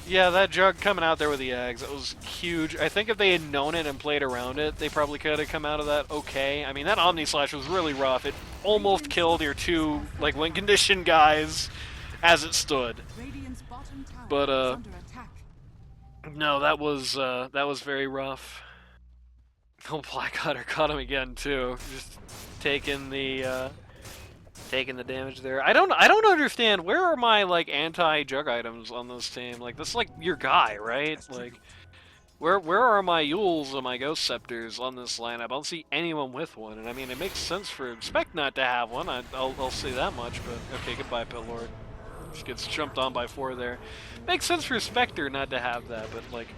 yeah, that Jug coming out there with the eggs, that was huge. I think if they had known it and played around it, they probably could have come out of that okay. I mean, that Omni Slash was really rough. It almost killed your two like win condition guys as it stood. But no, that was very rough. Oh, Blackwater caught him again too. Just taking the damage there. I don't understand, where are my like anti-jug items on this team? Like, this is like your guy, right? Like, where are my Yules and my Ghost Scepters on this lineup? I don't see anyone with one, and I mean, it makes sense for Spec not to have one. I'll say that much. But okay, goodbye, Pitlord. Just gets jumped on by 4 there. Makes sense for Spectre not to have that, but like,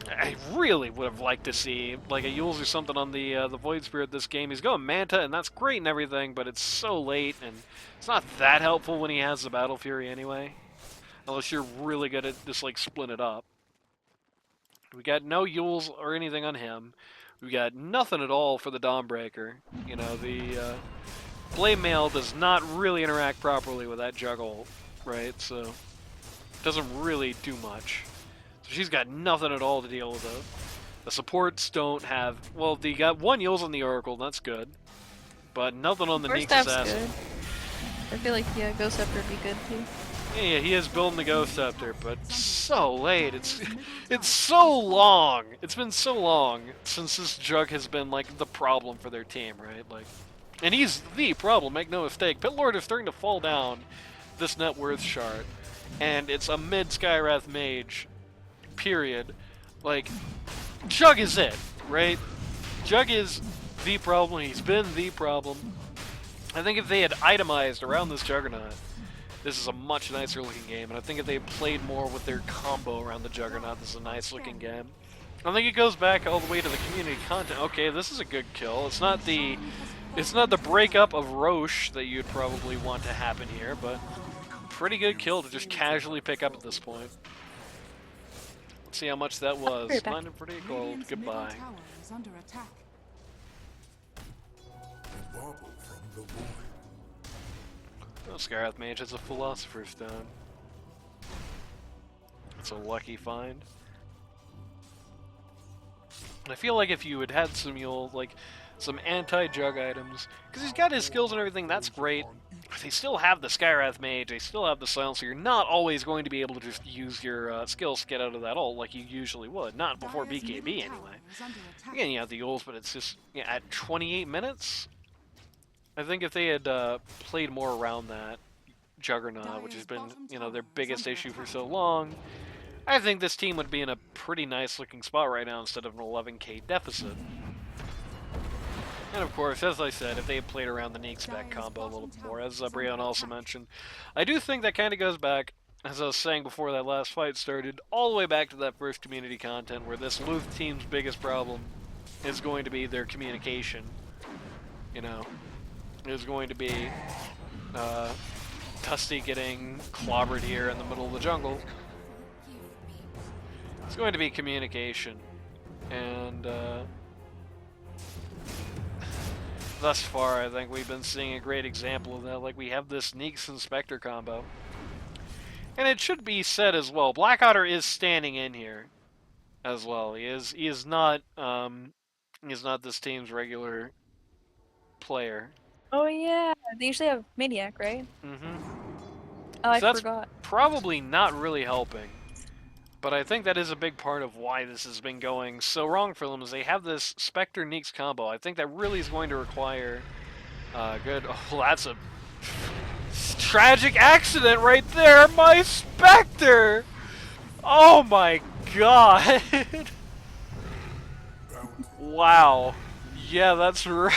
I really would have liked to see like a Yules or something on the Void Spirit this game. He's going Manta, and that's great and everything, but it's so late, and it's not that helpful when he has the Battle Fury anyway. Unless you're really good at just like splitting it up. We got no Yules or anything on him. We got nothing at all for the Dawnbreaker. You know, the Blade Mail does not really interact properly with that Juggle, right? So it doesn't really do much. So she's got nothing at all to deal with it. The supports don't have... Well, they got 1 Yules on the Oracle, that's good. But nothing on the Neeks Assassin. Good. I feel like, yeah, Ghost Scepter would be good too. Yeah, he is building the Ghost Scepter, but so late. It's so long. It's been so long since this Jug has been like the problem for their team, right? Like, and he's the problem, make no mistake. Pitlord is starting to fall down this net worth chart, and it's a mid Skywrath Mage. Period. Like, Jug is it, right? Jug is the problem. He's been the problem. I think if they had itemized around this Juggernaut, this is a much nicer looking game. And I think if they had played more with their combo around the Juggernaut, this is a nice looking game. I think it goes back all the way to the community content. Okay, this is a good kill. It's not the breakup of Roche that you'd probably want to happen here, but pretty good kill to just casually pick up at this point. See how much that was. Mine are pretty gold. Goodbye. Oh, Skywrath Mage has a Philosopher's Stone. It's a lucky find. I feel like if you had had some some anti-jug items, because he's got his skills and everything, that's great. But they still have the Skywrath Mage, they still have the Silencer. You're not always going to be able to just use your skills to get out of that ult like you usually would. Not before BKB, anyway. Again, you have the ults, but it's just, yeah, at 28 minutes? I think if they had played more around that Juggernaut, which has been, you know, their biggest issue for so long, I think this team would be in a pretty nice looking spot right now instead of an 11k deficit. And of course, as I said, if they had played around the Neek spec combo a little bit more, as Brionne also mentioned, I do think that kind of goes back, as I was saying before that last fight started, all the way back to that first community content where this Luth team's biggest problem is going to be their communication. You know, is going to be Dusty getting clobbered here in the middle of the jungle. It's going to be communication. And thus far, I think we've been seeing a great example of that. Like, we have this Neeks and Spectre combo. And it should be said as well, Black Otter is standing in here as well. He is not this team's regular player. Oh yeah, they usually have Maniac, right? Mm-hmm. Oh, I So that's forgot. probably not really helping. But I think that is a big part of why this has been going so wrong for them, is they have this Spectre Neeks combo. I think that really is going to require good... Oh, that's a tragic accident right there! My Spectre! Oh my god! Wow. Yeah, that's right.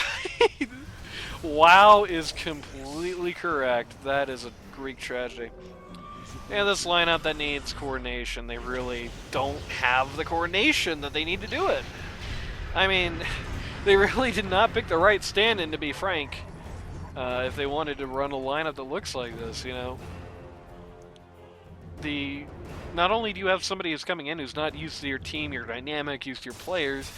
Wow is completely correct. That is a Greek tragedy. Yeah, this lineup that needs coordination, they really don't have the coordination that they need to do it. I mean, they really did not pick the right stand-in, to be frank, if they wanted to run a lineup that looks like this, you know. Not only do you have somebody who's coming in who's not used to your team, your dynamic, used to your players,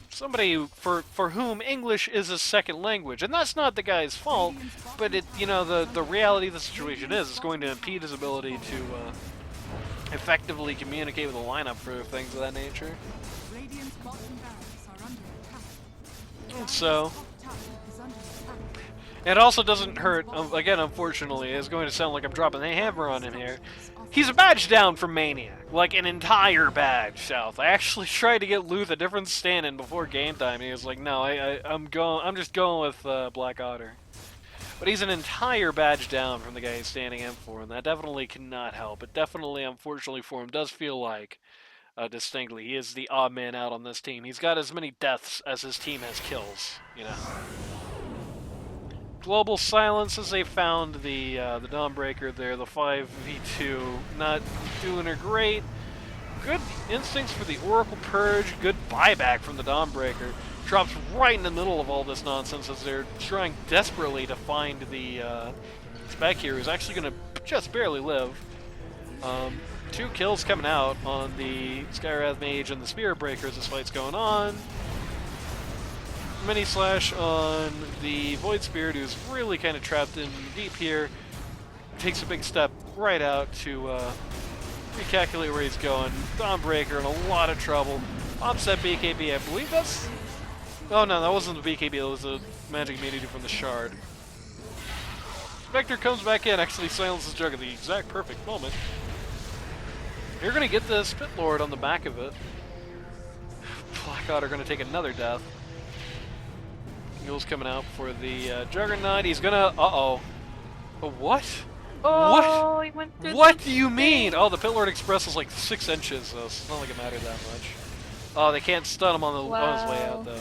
somebody for whom English is a second language, and that's not the guy's fault, but it, you know, the reality of the situation is it's going to impede his ability to effectively communicate with the lineup for things of that nature. Radiant's bottom barracks are under attack. And so Top tower is under attack. it also doesn't hurt. Again, unfortunately, it's going to sound like I'm dropping the hammer on him here. He's a badge down from Maniac, like an entire badge south. I actually tried to get Luth a different stand-in before game time, and he was like, "No, I'm just going with Black Otter." But he's an entire badge down from the guy he's standing in for, and that definitely cannot help. It definitely, unfortunately for him, does feel like distinctly he is the odd man out on this team. He's got as many deaths as his team has kills, you know. Global silence as they found the Dawnbreaker there, the 5v2, not doing her great. Good instincts for the Oracle Purge, good buyback from the Dawnbreaker. Drops right in the middle of all this nonsense as they're trying desperately to find the spec here, who's actually going to just barely live. 2 kills coming out on the Skywrath Mage and the Spirit Breaker as this fight's going on. Mini slash on the Void Spirit, who's really kind of trapped in deep here. Takes a big step right out to recalculate where he's going. Dawnbreaker in a lot of trouble. Offset BKB, I believe that's... Oh no, that wasn't the BKB, that was a magic immunity from the Shard. Spectre comes back in, actually silences Jug at the exact perfect moment. You're going to get this Pit Lord on the back of it. Black Otter going to take another death. Eagle's coming out for the Juggernaut. He's gonna... Uh-oh. What? Oh, he went through What the do you mean? thing. Oh, the Pit Lord Express is like 6 inches, so it's not like it mattered that much. Oh, they can't stun him on his way out, Wow. though.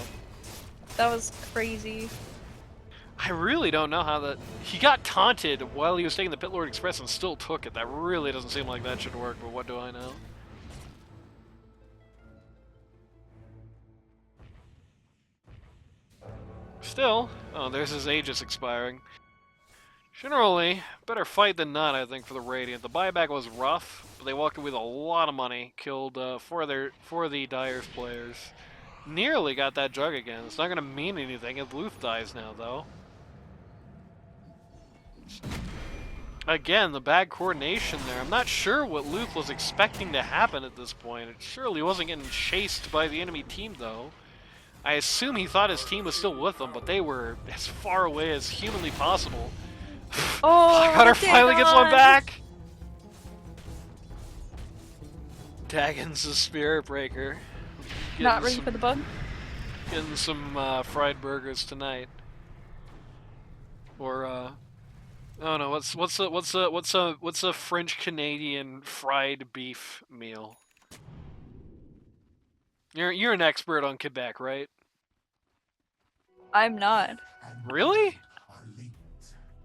That was crazy. I really don't know how that... He got taunted while he was taking the Pit Lord Express and still took it. That really doesn't seem like that should work, but what do I know? Still, oh, there's his Aegis expiring. Generally, better fight than not, I think, for the Radiant. The buyback was rough, but they walked away with a lot of money. Killed four of the Dyer's players. Nearly got that Jug again. It's not going to mean anything if Luth dies now, though. Again, the bad coordination there. I'm not sure what Luth was expecting to happen at this point. It surely wasn't getting chased by the enemy team, though. I assume he thought his team was still with him, but they were as far away as humanly possible. Oh, Blackwater dang finally gets one on. back! Dagon's the Spirit Breaker. Not ready for the bug? Getting some fried burgers tonight. Or oh no, what's a French Canadian fried beef meal? You're an expert on Quebec, right? I'm not. Really?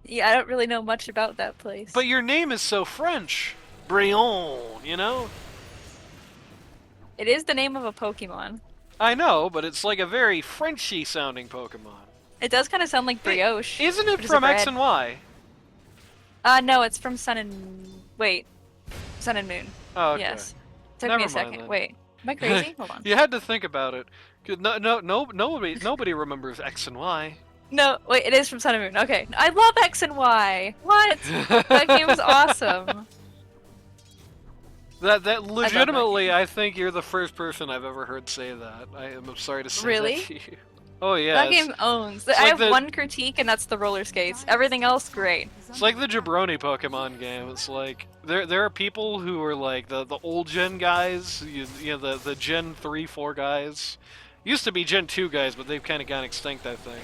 Yeah, I don't really know much about that place. But your name is so French. Brionne, you know? It is the name of a Pokemon. I know, but it's like a very Frenchy sounding Pokemon. It does kind of sound like brioche. Isn't it which is a from X bread. and Y? No, it's from Sun and... Wait. Sun and Moon. Oh, okay. Yes. Took Never me a mind second. then. Wait. Am I crazy? Hold on. You had to think about it. 'Cause nobody remembers X and Y. No, wait, it is from Sun and Moon. Okay. I love X and Y! What? That game was awesome. That legitimately, game. I think you're the first person I've ever heard say that. I am sorry to say Really? that to you. Oh yeah, That game owns. I like have the- one critique, and that's the roller skates. Everything else, great. it's like the jabroni Pokemon game. It's like there are people who are like the old gen guys, you know the Gen 3, 4 guys. Used to be Gen 2 guys, but they've kind of gone extinct, I think.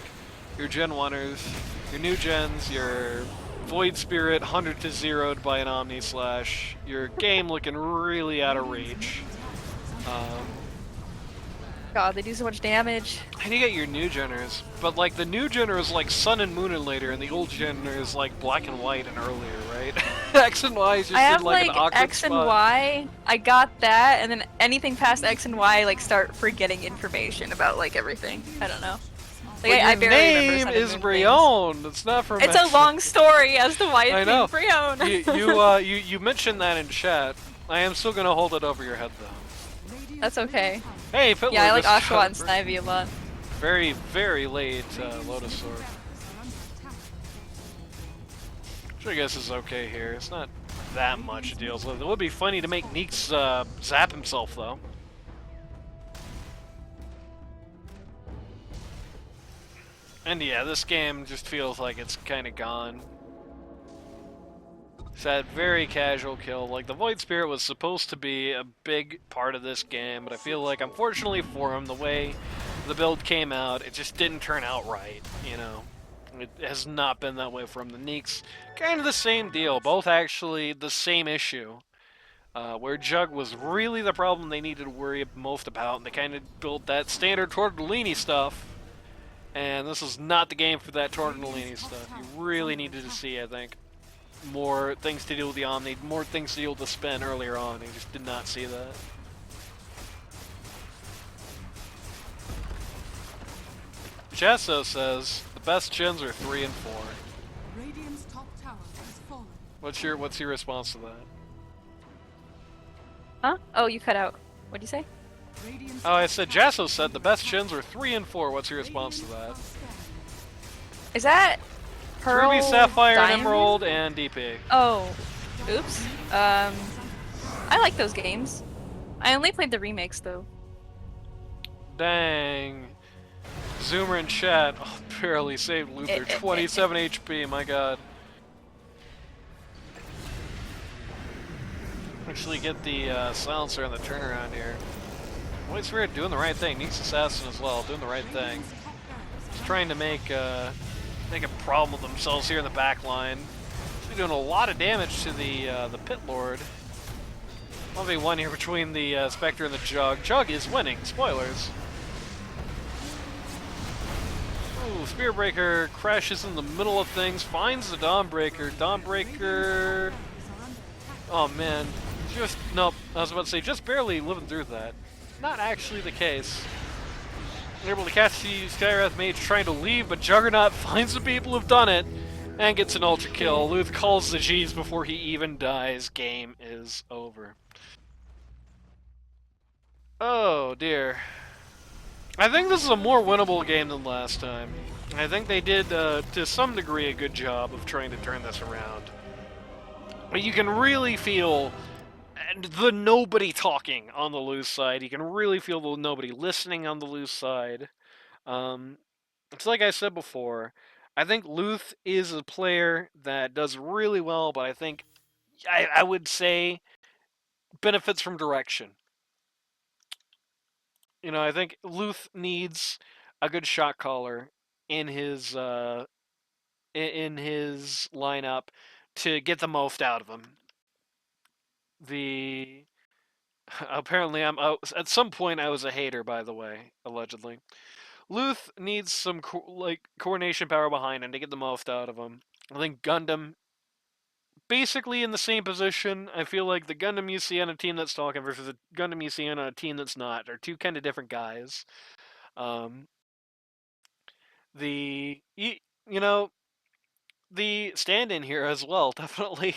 Your Gen 1ers, your new gens, your Void Spirit 100 to 0'd by an Omni Slash, your game looking really out of reach. God, they do so much damage. And you get your new geners, but like the new gener is like Sun and Moon and later, and the old gener is like Black and White and earlier, right? X and Y is just I have in like, an awkward X and spot. Y. I got that, and then anything past X and Y, like start forgetting information about like everything. I don't know. Like But I your barely remember name Sun and is Moon Brionne. It's not from. things. It's a long story as to why I it's know. named Brionne. You mentioned that in chat. I am still gonna hold it over your head though. That's okay. Hey, Fiddler. Yeah, I like just Oshawott and shot Snivy a lot. very, very late Lotus Sword. Which I guess is okay here. It's not that much deals with. It would be funny to make Neeks zap himself though. And yeah, this game just feels like it's kind of gone. It's that very casual kill. Like, the Void Spirit was supposed to be a big part of this game, but I feel like, unfortunately for him, the way the build came out, it just didn't turn out right, you know? It has not been that way for him. The Neeks, kind of the same deal. Both actually the same issue. Where Jug was really the problem they needed to worry most about, and they kind of built that standard Tortellini stuff. And this is not the game for that Tortellini stuff. You really needed to see, I think, more things to deal with the Omni, more things to deal with the spin earlier on. You just did not see that. Jaso says the best gens are 3 and 4. Radiant's top tower has fallen. What's your response to that? Huh? Oh, you cut out. What'd you say? Radiant's Oh, I said Jaso said the best gens are 3 and 4. What's your response to that? Is that Pearl, Ruby, Sapphire, and Diamond? Emerald, and DP. Oh, oops. I like those games. I only played the remakes though. Dang. Zoomer in chat. Oh, barely saved Luther. 27 HP, my god. Actually get the silencer on the turnaround here. Void Spirit doing the right thing. Neeks Assassin as well, doing the right thing. Just trying to make a problem with themselves here in the back line. Actually doing a lot of damage to the Pit Lord. 1v1 here between the Spectre and the Jug. Jug is winning. Spoilers. Ooh, Spearbreaker crashes in the middle of things, finds the Dawnbreaker. Dawnbreaker... Oh man. Just, nope. I was about to say, just barely living through that. Not actually the case. They're able to catch the Skywrath Mage trying to leave, but Juggernaut finds the people who've done it and gets an ultra kill. Luth calls the G's before he even dies. Game is over. Oh dear. I think this is a more winnable game than last time. I think they did, to some degree, a good job of trying to turn this around. But you can really feel the nobody talking on the loose side. You can really feel the nobody listening on the loose side. It's like I said before, I think Luth is a player that does really well, but I think, I would say, benefits from direction. You know, I think Luth needs a good shot caller in his lineup to get the most out of him. Apparently at some point I was a hater, by the way, allegedly. Luth needs some coordination power behind him to get the most out of him. I think Gundam basically in the same position. I feel like the Gundam you see on a team that's talking versus the Gundam you see on a team that's not are two kind of different guys. Um, you know the stand-in here as well, definitely.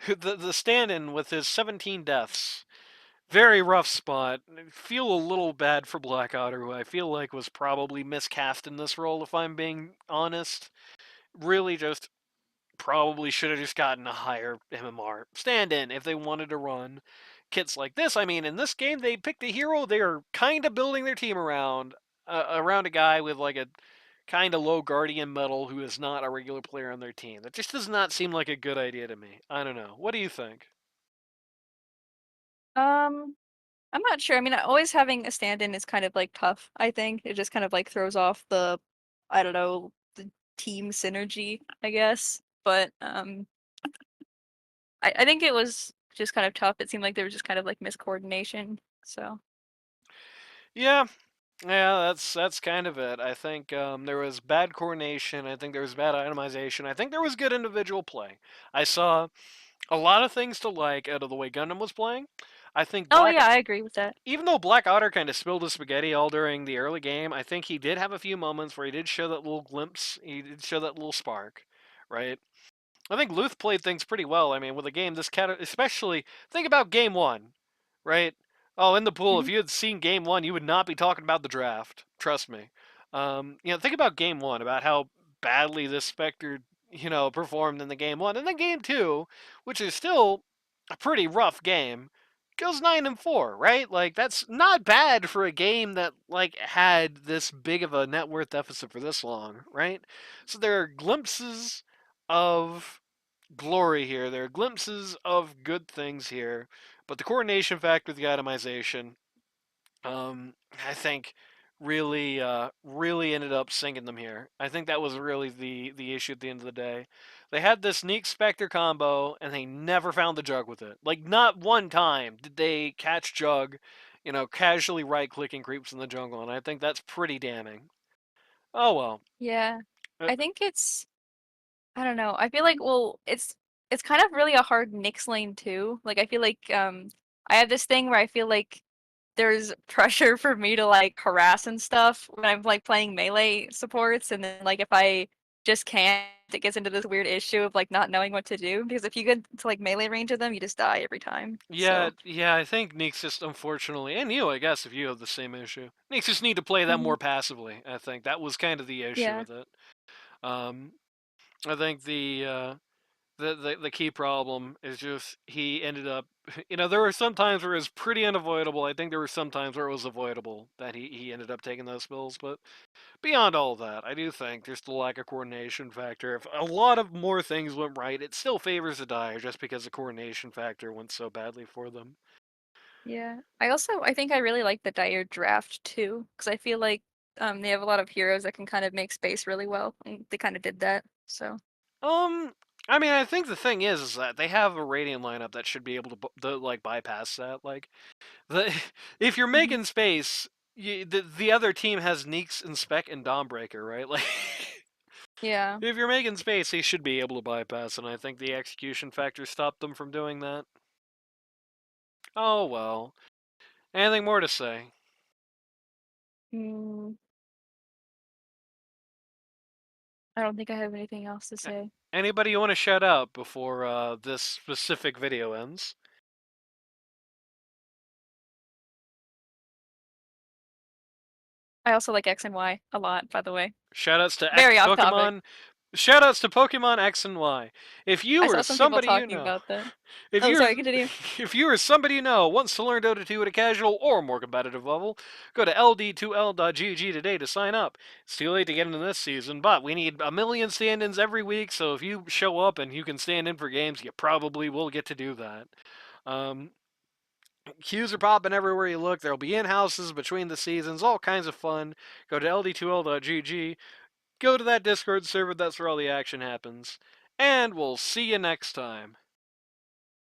The stand-in with his 17 deaths, very rough spot. I feel a little bad for Black Otter, who I feel like was probably miscast in this role, if I'm being honest. Really just probably should have just gotten a higher MMR stand-in if they wanted to run kits like this. I mean, in this game, they picked a hero they are kind of building their team around a guy with like a kind of low guardian metal who is not a regular player on their team. That just does not seem like a good idea to me. I don't know. What do you think? Um, I'm not sure. I mean, always having a stand-in is kind of like tough, I think. It just kind of like throws off the, I don't know, the team synergy, I guess. But I think it was just kind of tough. It seemed like there was just kind of like miscoordination. So Yeah, yeah, that's kind of it. I think there was bad coordination. I think there was bad itemization. I think there was good individual play. I saw a lot of things to like out of the way Gundam was playing. I think oh yeah, I agree with that. even though Black Otter kind of spilled his spaghetti all during the early game, I think he did have a few moments where he did show that little glimpse. He did show that little spark, right? I think Luth played things pretty well. I mean, with a game this especially think about game one, right? Oh, in the pool, if Mhm. you had seen game one, you would not be talking about the draft. Trust me. Think about game one, about how badly this Spectre, performed in the game one, and then game two, which is still a pretty rough game, goes 9-4, right? Like that's not bad for a game that like had this big of a net worth deficit for this long, right? So there are glimpses of glory here. There are glimpses of good things here, but the coordination factor, the itemization, I think really ended up sinking them here. I think that was really the issue at the end of the day. They had this Neek Spectre combo, and they never found the jug with it. Like not one time did they catch jug, casually right clicking creeps in the jungle, and I think that's pretty damning. Oh well. Yeah. Uh, I think it's I don't know. I feel like well, it's kind of really a hard Nyx lane too. Like I feel like I have this thing where I feel like there's pressure for me to like harass and stuff when I'm like playing melee supports and then like if I just can't it gets into this weird issue of like not knowing what to do because if you get to like melee range of them you just die every time. Yeah, So yeah, I think Neeks just unfortunately, and you, I guess, if you have the same issue, Neeks just need to play that mhm. more passively. I think that was kind of the issue Yeah. with it. Um, I think the key problem is just he ended up, there were some times where it was pretty unavoidable. I think there were some times where it was avoidable that he ended up taking those spills. But beyond all that, I do think there's the lack of coordination factor. If a lot of more things went right, it still favors the Dire just because the coordination factor went so badly for them. Yeah. I think I really like the Dire draft too because I feel like they have a lot of heroes that can kind of make space really well and they kind of did that. So Um, I mean, I think the thing is that they have a Radiant lineup that should be able to like bypass that. Like, the if you're mhm. making space, the other team has Neeks and Spec and Dawnbreaker, right? Like, Yeah. if you're making space, they should be able to bypass, and I think the execution factor stopped them from doing that. Oh well. Anything more to say? Mm, I don't think I have anything else to say. Anybody you want to shout out before this specific video ends? I also like X and Y a lot, by the way. Shoutouts to Very off topic. Pokemon. Shoutouts to Pokemon X and Y. If you I or saw some people somebody you talking know, about that. if Oh, you're sorry, continue. if you or somebody you know wants to learn Dota 2 at a casual or more competitive level, go to ld2l.gg today to sign up. It's too late to get into this season, but we need a million stand-ins every week, so if you show up and you can stand in for games, you probably will get to do that. Um, Queues are popping everywhere you look. There'll be in-houses between the seasons, all kinds of fun. Go to ld2l.gg, go to that Discord server, that's where all the action happens. And we'll see you next time.